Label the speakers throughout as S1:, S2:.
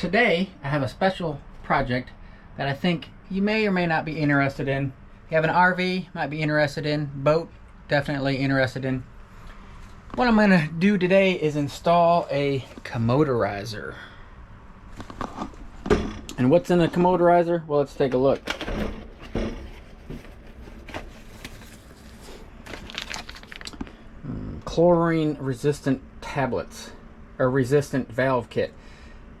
S1: today I have a special project that I think you may or may not be interested in. If you have an RV, might be interested in. Boat, definitely interested in. What I'm going to do today is install a Commod-er-izer. And what's in a Commod-er-izer? Well, let's take a look. Chlorine resistant tablets, or resistant valve kit.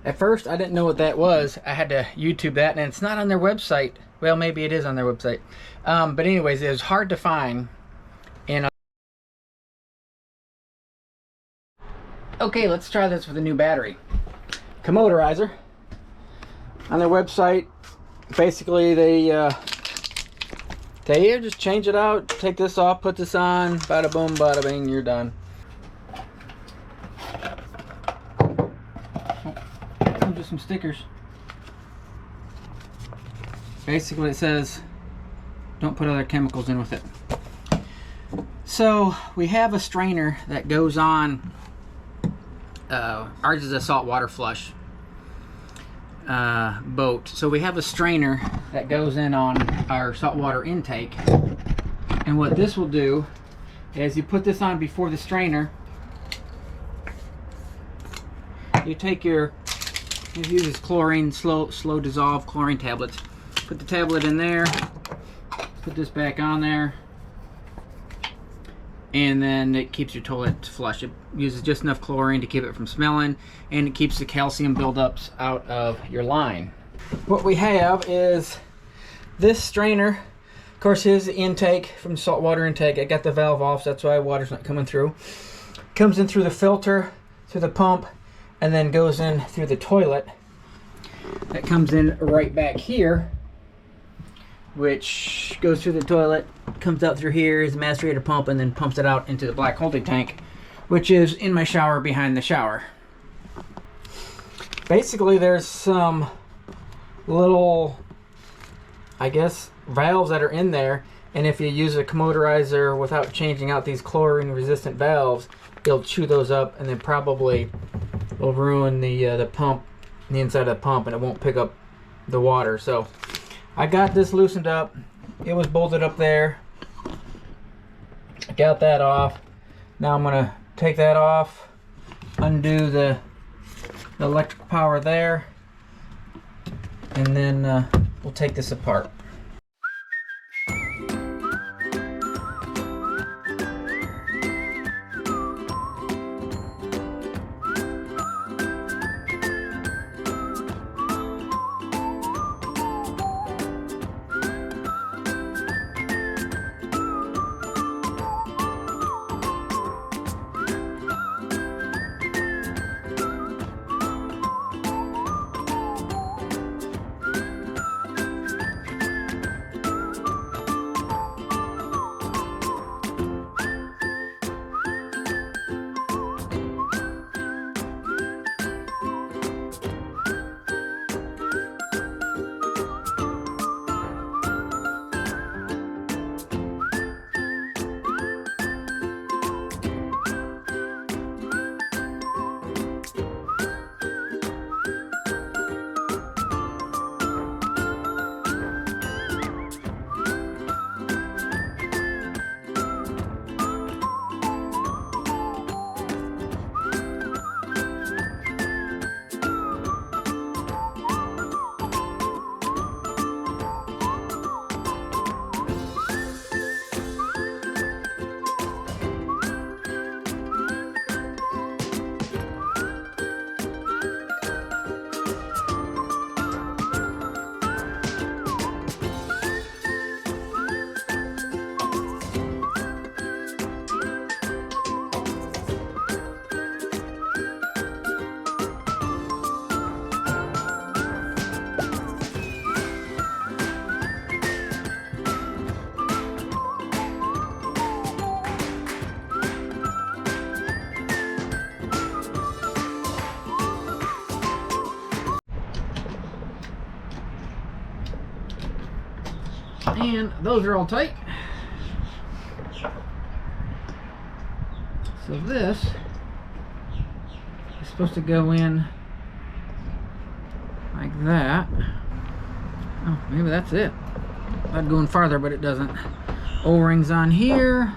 S1: At first I didn't know what that was. I had to YouTube that, and it's not on their website. Well, maybe it is on their website, but anyways, it was hard to find. And okay, let's try this with a new battery. Commod-er-izer, on their website, basically they just change it out, take this off, put this on, bada boom, bada bing, you're done. Comes with some stickers. Basically it says, don't put other chemicals in with it. So we have a strainer that goes on, ours is a saltwater flush boat. So we have a strainer that goes in on our saltwater intake, and what this will do is you put this on before the strainer. You take your, it uses chlorine, slow dissolve chlorine tablets. Put the tablet in there, put this back on there, and then it keeps your toilet flush. It uses just enough chlorine to keep it from smelling, and it keeps the calcium buildups out of your line. What we have is this strainer. Of course, here's the intake from saltwater intake. I got the valve off, so that's why water's not coming through. Comes in through the filter, through the pump, and then goes in through the toilet. That comes in right back here, which goes through the toilet, comes out through here, is the macerator pump, and then pumps it out into the black holding tank, which is in my shower behind the shower. Basically, there's some little, I guess, valves that are in there, and if you use a Commod-er-izer without changing out these chlorine resistant valves, it'll chew those up, and then probably will ruin the pump, the inside of the pump, and it won't pick up the water. So I got this loosened up. It was bolted up there. I got that off. Now I'm gonna take that off, undo the electric power there, and then we'll take this apart. And those are all tight. So this is supposed to go in that. Oh, maybe that's it. I'd go in farther, but it doesn't. O-rings on here.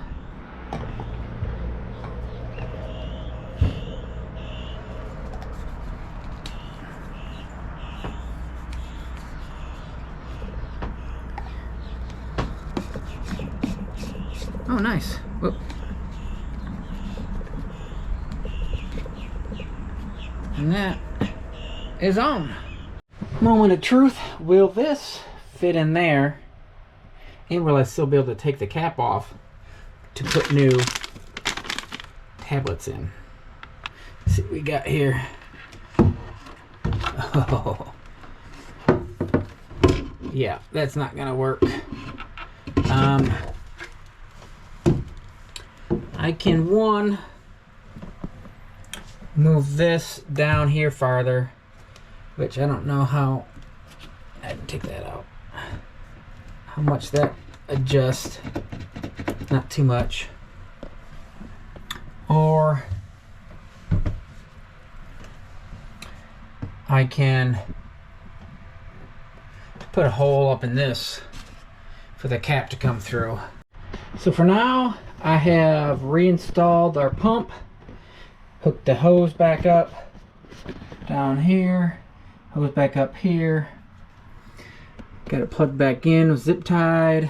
S1: Oh, nice. Whoop. And that is on. Moment of truth. Will this fit in there? And will I still be able to take the cap off to put new tablets in? Let's see what we got here. Oh. Yeah, that's not gonna work. I can move this down here farther, which I don't know how. I can take that out. How much that adjusts? Not too much. Or I can put a hole up in this for the cap to come through. So for now, I have reinstalled our pump, hooked the hose back up down here, hose back up here, got it plugged back in with zip tied.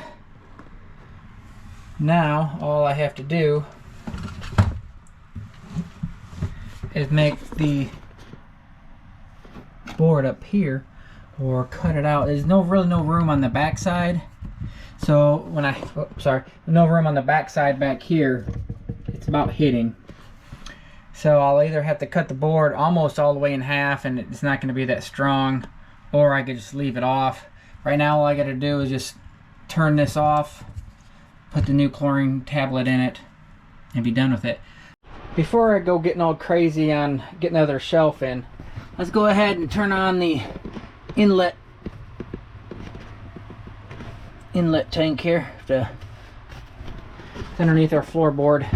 S1: Now all I have to do is make the board up here, or cut it out. There's really no room on the back side, so when no room on the back side back here, it's about hitting. So I'll either have to cut the board almost all the way in half, and it's not going to be that strong, or I could just leave it off. Right now all I got to do is just turn this off, put the new chlorine tablet in it, and be done with it. Before I go getting all crazy on getting another shelf in, let's go ahead and turn on the inlet tank here. It's underneath our floorboard.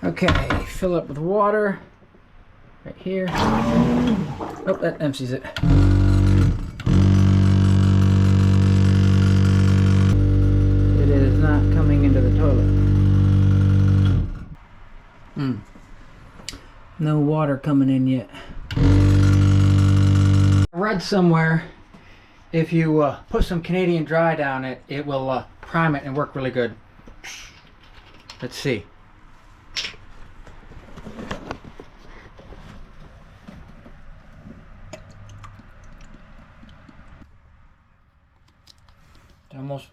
S1: Okay, fill up with water right here. Oh, that empties it. It is not coming into the toilet. No water coming in yet. I read somewhere if you put some Canadian Dry down it, it will prime it and work really good. Let's see.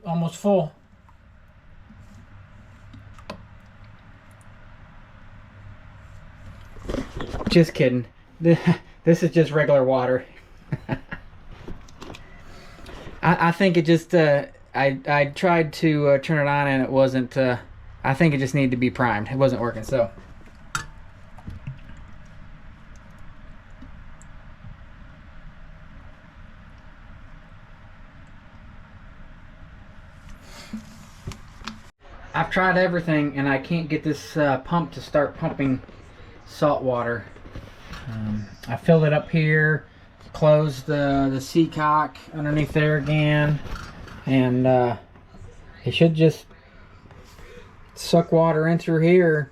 S1: Almost full. Just kidding. This is just regular water. I think it just I tried to turn it on and it wasn't. I think it just needed to be primed. It wasn't working. So I've tried everything and I can't get this pump to start pumping salt water. I filled it up here, closed the seacock underneath there again, and it should just suck water in through here,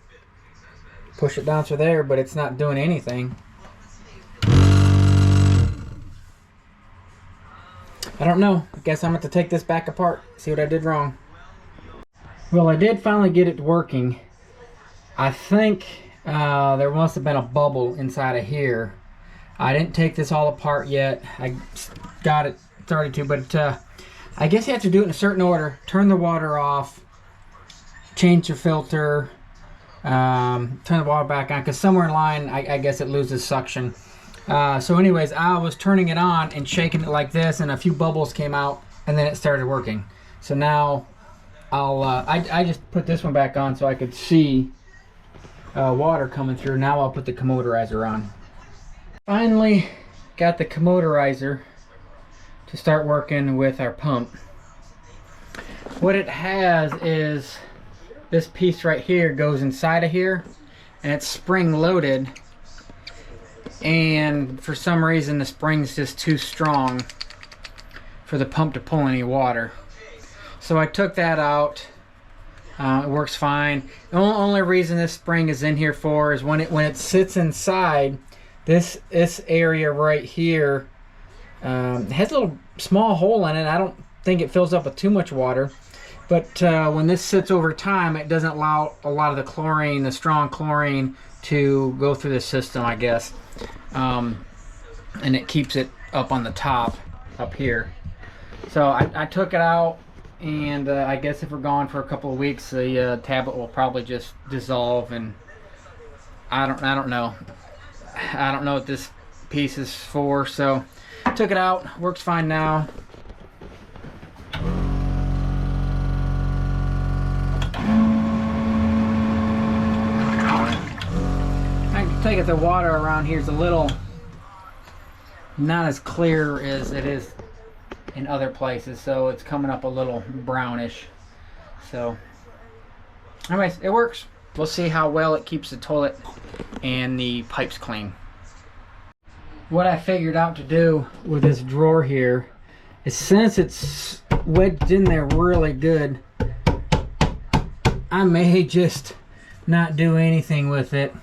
S1: push it down through there, but it's not doing anything. I don't know. I guess I'm going to take this back apart, see what I did wrong. Well, I did finally get it working. I think there must have been a bubble inside of here. I didn't take this all apart yet. I got it started to, but I guess you have to do it in a certain order. Turn the water off, change your filter, turn the water back on, because somewhere in line I guess it loses suction. So anyways, I was turning it on and shaking it like this, and a few bubbles came out, and then it started working. So now I just put this one back on so I could see water coming through. Now I'll put the Commod-er-izer on. Finally got the Commod-er-izer to start working with our pump. What it has is this piece right here goes inside of here, and it's spring loaded, and for some reason the spring's just too strong for the pump to pull any water. So I took that out. It works fine. The only reason this spring is in here for is when it sits inside, this area right here, it has a little small hole in it. I don't think it fills up with too much water, but when this sits over time, it doesn't allow a lot of the chlorine, the strong chlorine, to go through the system, I guess, and it keeps it up on the top up here. So I took it out, and I guess if we're gone for a couple of weeks, the tablet will probably just dissolve, and I don't know. I don't know what this piece is for, so took it out. Works fine now. I can take it, the water around here is a little not as clear as it is in other places, so it's coming up a little brownish. So anyways, it works. We'll see how well it keeps the toilet and the pipes clean. What I figured out to do with this drawer here is, since it's wedged in there really good, I may just not do anything with it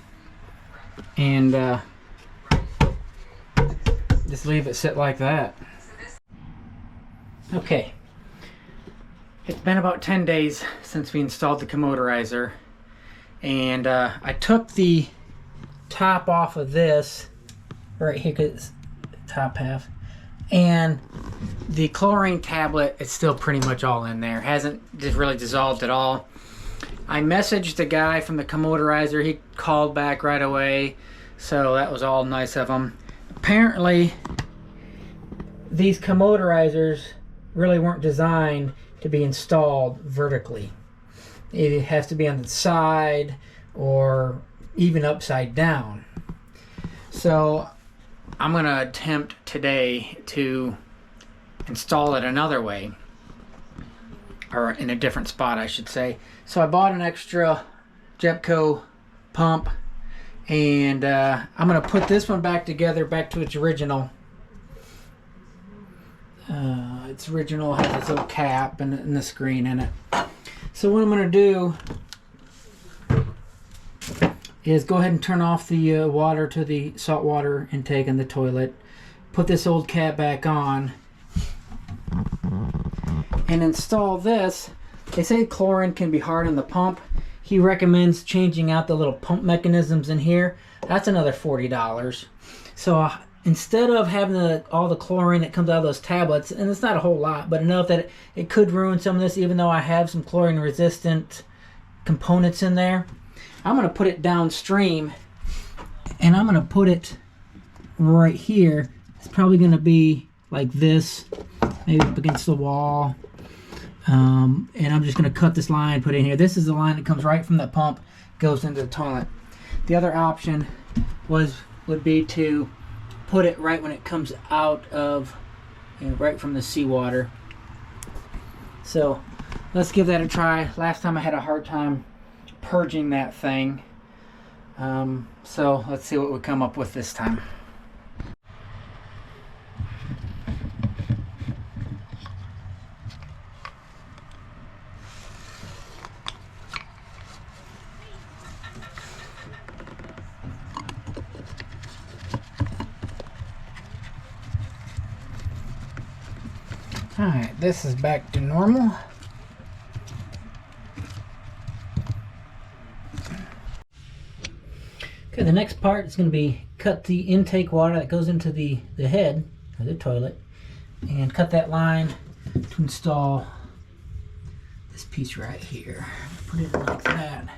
S1: and just leave it sit like that. Okay, it's been about 10 days since we installed the Commod-er-izer, and I took the top off of this right here, cause top half, and the chlorine tablet is still pretty much all in there. Hasn't just really dissolved at all. I messaged the guy from the Commod-er-izer. He called back right away, so that was all nice of him. Apparently, these Commod-er-izers really weren't designed to be installed vertically. It has to be on the side or even upside down. So I'm going to attempt today to install it another way, or in a different spot, I should say. So I bought an extra Jepco pump, and I'm going to put this one back together, back to its original. Its original has its little cap and the screen in it. So what I'm going to do is go ahead and turn off the water to the salt water intake in the toilet, put this old cap back on, and install this. They say chlorine can be hard on the pump. He recommends changing out the little pump mechanisms in here. That's another $40. So instead of having all the chlorine that comes out of those tablets, and it's not a whole lot, but enough that it could ruin some of this, even though I have some chlorine resistant components in there, I'm going to put it downstream, and I'm going to put it right here. It's probably going to be like this, maybe up against the wall. And I'm just going to cut this line, put it in here. This is the line that comes right from the pump, goes into the toilet. The other option would be to put it right when it comes out of, right from the seawater. So let's give that a try. Last time I had a hard time purging that thing. So let's see what we come up with this time. Alright, this is back to normal. Okay, the next part is going to be cut the intake water that goes into the head of the toilet, and cut that line to install this piece right here. Put it like that.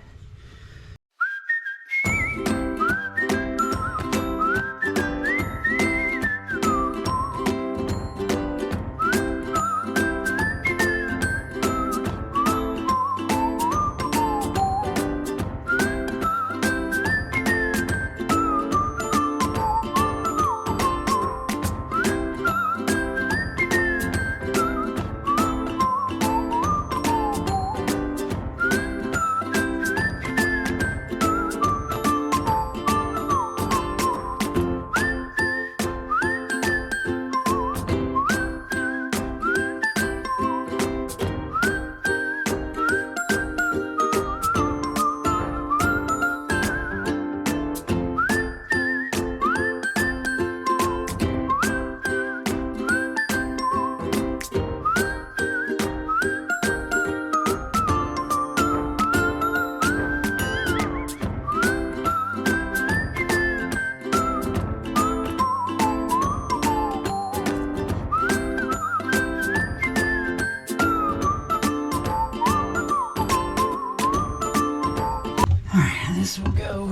S1: this will go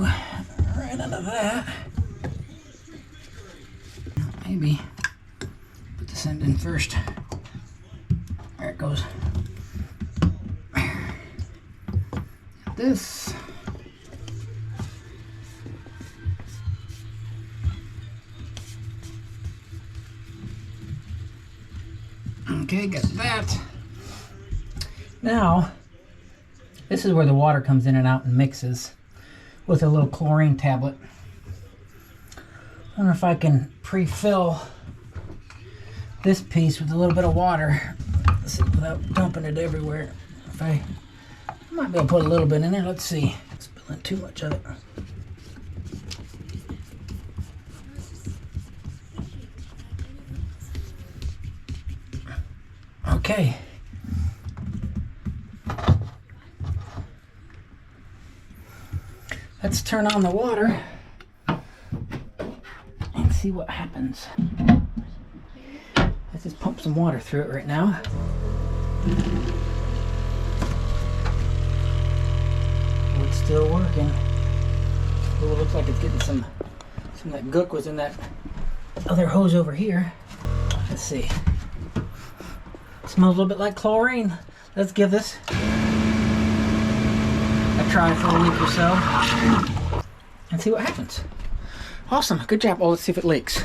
S1: right under that. Maybe put this end in first. There it goes. This. Okay, got that. Now, this is where the water comes in and out and mixes with a little chlorine tablet. I wonder if I can pre-fill this piece with a little bit of water. Let's see, without dumping it everywhere. If I might be able to put a little bit in there. Let's see. Spilling too much of it. Okay. Let's turn on the water and see what happens. Let's just pump some water through it right now. Oh, it's still working. Oh, it looks like it's getting some of that gook was in that other hose over here. Let's see. Smells a little bit like chlorine. Let's give this a try for a week or so and see what happens. Awesome, good job. Oh, let's see if it leaks.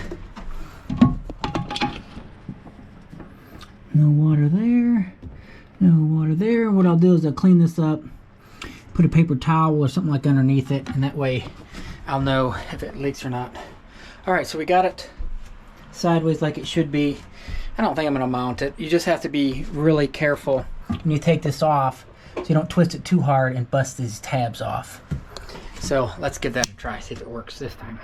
S1: No water there. No water there. What I'll do is I'll clean this up, put a paper towel or something like underneath it, and that way I'll know if it leaks or not. Alright, so we got it sideways like it should be. I don't think I'm going to mount it. You just have to be really careful when you take this off so you don't twist it too hard and bust these tabs off. So let's give that a try, see if it works this time.